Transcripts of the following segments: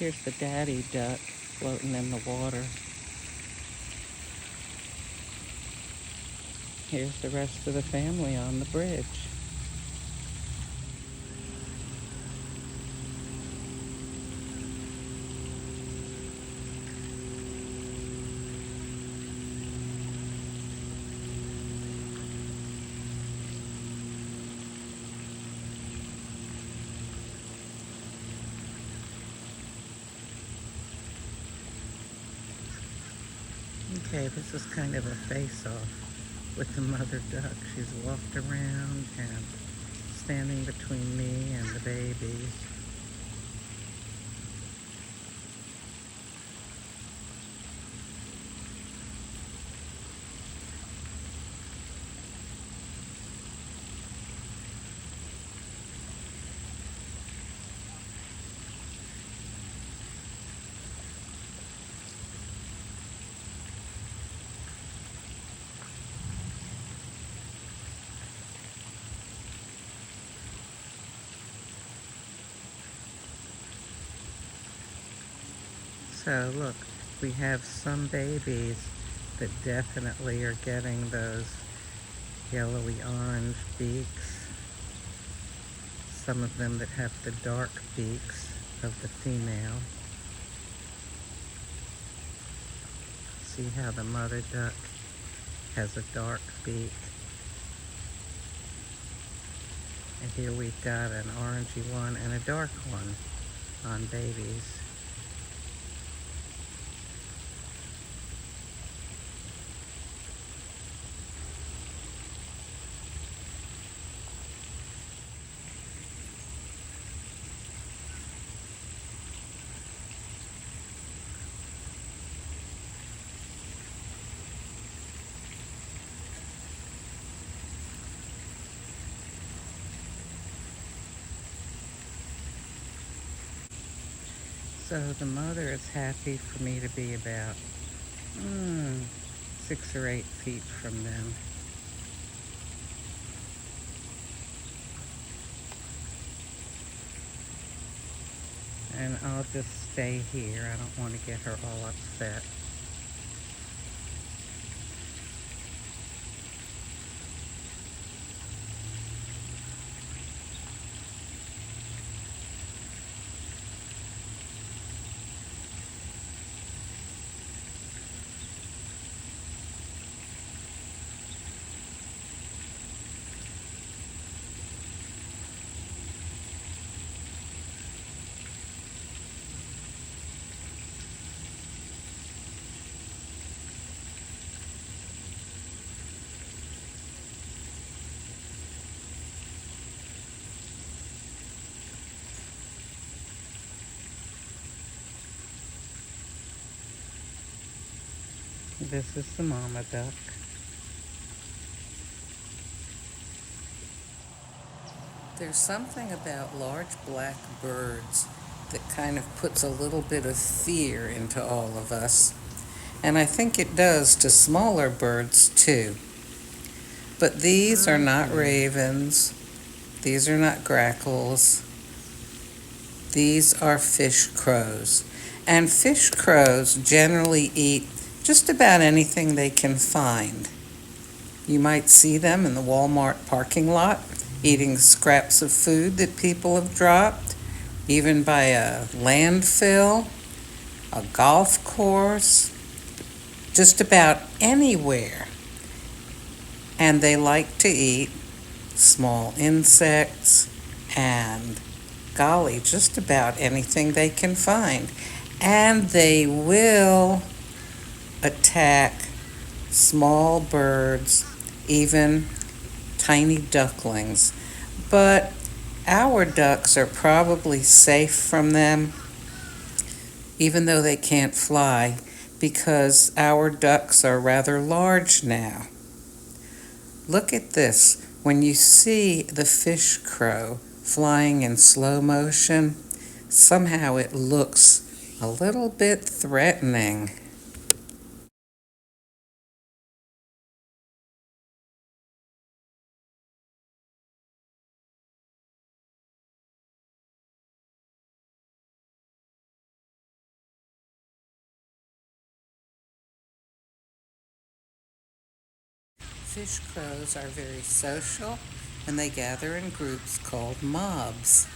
Here's the daddy duck floating in the water. Here's the rest of the family on the bridge. Okay, this is kind of a face-off with the mother duck. She's walked around and standing between me and the babies. So look, we have some babies that definitely are getting those yellowy orange beaks. Some of them that have the dark beaks of the female. See how the mother duck has a dark beak. And here we've got an orangey one and a dark one on babies. So the mother is happy for me to be about 6 or 8 feet from them. And I'll just stay here. I don't want to get her all upset. This is the mama duck. There's something about large black birds that kind of puts a little bit of fear into all of us. And I think it does to smaller birds too. But these are not ravens. These are not grackles. These are fish crows. And fish crows generally eat just about anything they can find. You might see them in the Walmart parking lot eating scraps of food that people have dropped, even by a landfill, a golf course, just about anywhere. And they like to eat small insects and, golly, just about anything they can find. And they will attack small birds, even tiny ducklings. But our ducks are probably safe from them, even though they can't fly, because our ducks are rather large now. Look at this. When you see the fish crow flying in slow motion, somehow it looks a little bit threatening. Fish crows are very social, and they gather in groups called mobs.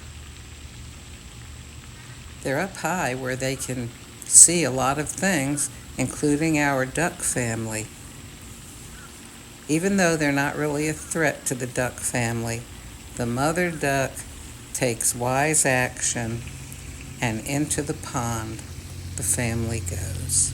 They're up high where they can see a lot of things, including our duck family. Even though they're not really a threat to the duck family, the mother duck takes wise action, and into the pond the family goes.